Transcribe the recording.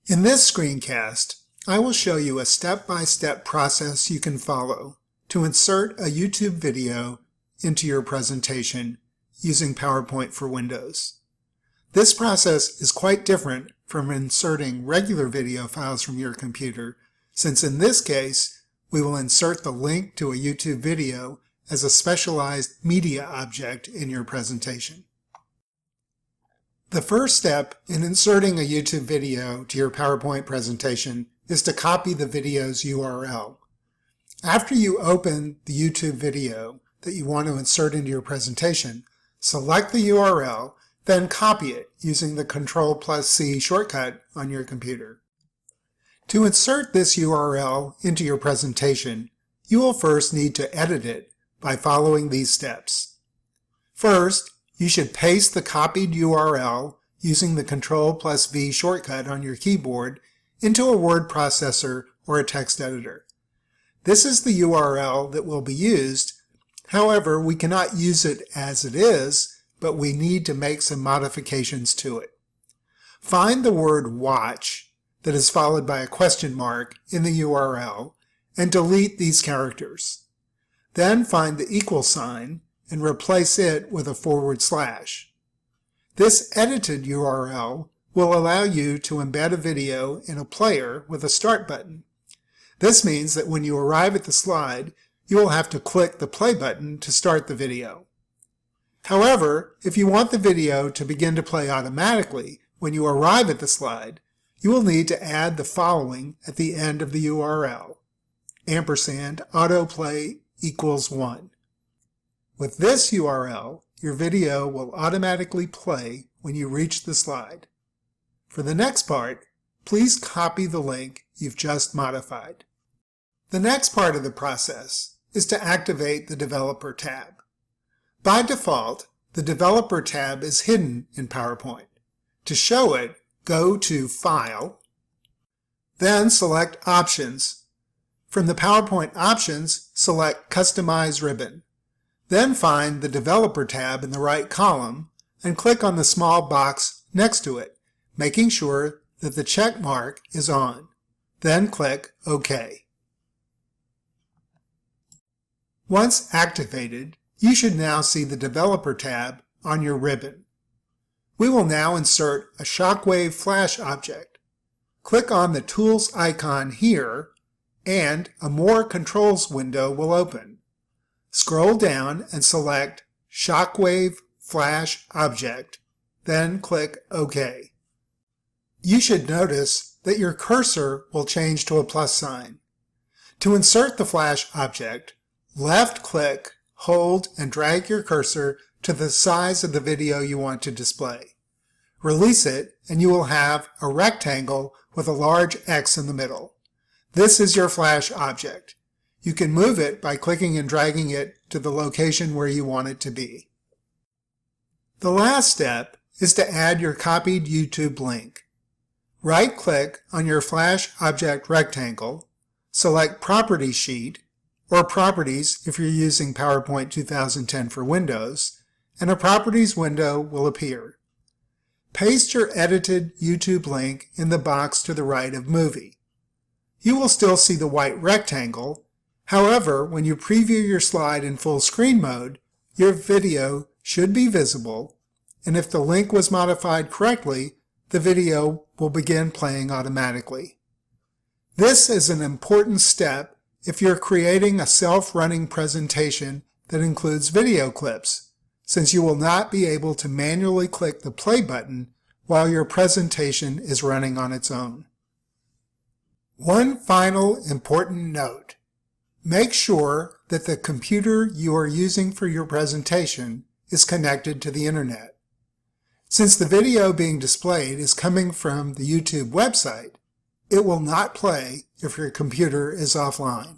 In this screencast, I will show you a step-by-step process you can follow to insert a YouTube video into your presentation using PowerPoint for Windows. This process is quite different from inserting regular video files from your computer, since in this case, we will insert the link to a YouTube video as a specialized media object in your presentation. The first step in inserting a YouTube video to your PowerPoint presentation is to copy the video's URL. After you open the YouTube video that you want to insert into your presentation, select the URL, then copy it using the Ctrl+C shortcut on your computer. To insert this URL into your presentation, you will first need to edit it by following these steps. First, you should paste the copied URL using the Ctrl+V shortcut on your keyboard into a word processor or a text editor. This is the URL that will be used. However, we cannot use it as it is, but we need to make some modifications to it. Find the word watch that is followed by a question mark in the URL and delete these characters. Then find the equal sign and replace it with a /. This edited URL will allow you to embed a video in a player with a start button. This means that when you arrive at the slide, you will have to click the play button to start the video. However, if you want the video to begin to play automatically when you arrive at the slide, you will need to add the following at the end of the URL: &autoplay = 1. With this URL, your video will automatically play when you reach the slide. For the next part, please copy the link you've just modified. The next part of the process is to activate the Developer tab. By default, the Developer tab is hidden in PowerPoint. To show it, go to File, then select Options. From the PowerPoint options, select Customize Ribbon. Then find the Developer tab in the right column and click on the small box next to it, making sure that the check mark is on. Then click OK. Once activated, you should now see the Developer tab on your ribbon. We will now insert a Shockwave Flash object. Click on the Tools icon here, and a More Controls window will open. Scroll down and select Shockwave Flash Object, then click OK. You should notice that your cursor will change to a plus sign. To insert the flash object, left-click, hold, and drag your cursor to the size of the video you want to display. Release it, and you will have a rectangle with a large X in the middle. This is your flash object. You can move it by clicking and dragging it to the location where you want it to be. The last step is to add your copied YouTube link. Right-click on your flash object rectangle, select Property Sheet, or Properties if you're using PowerPoint 2010 for Windows, and a Properties window will appear. Paste your edited YouTube link in the box to the right of Movie. You will still see the white rectangle. However, when you preview your slide in full screen mode, your video should be visible, and if the link was modified correctly, the video will begin playing automatically. This is an important step if you're creating a self-running presentation that includes video clips, since you will not be able to manually click the play button while your presentation is running on its own. One final important note. Make sure that the computer you are using for your presentation is connected to the internet. Since the video being displayed is coming from the YouTube website, it will not play if your computer is offline.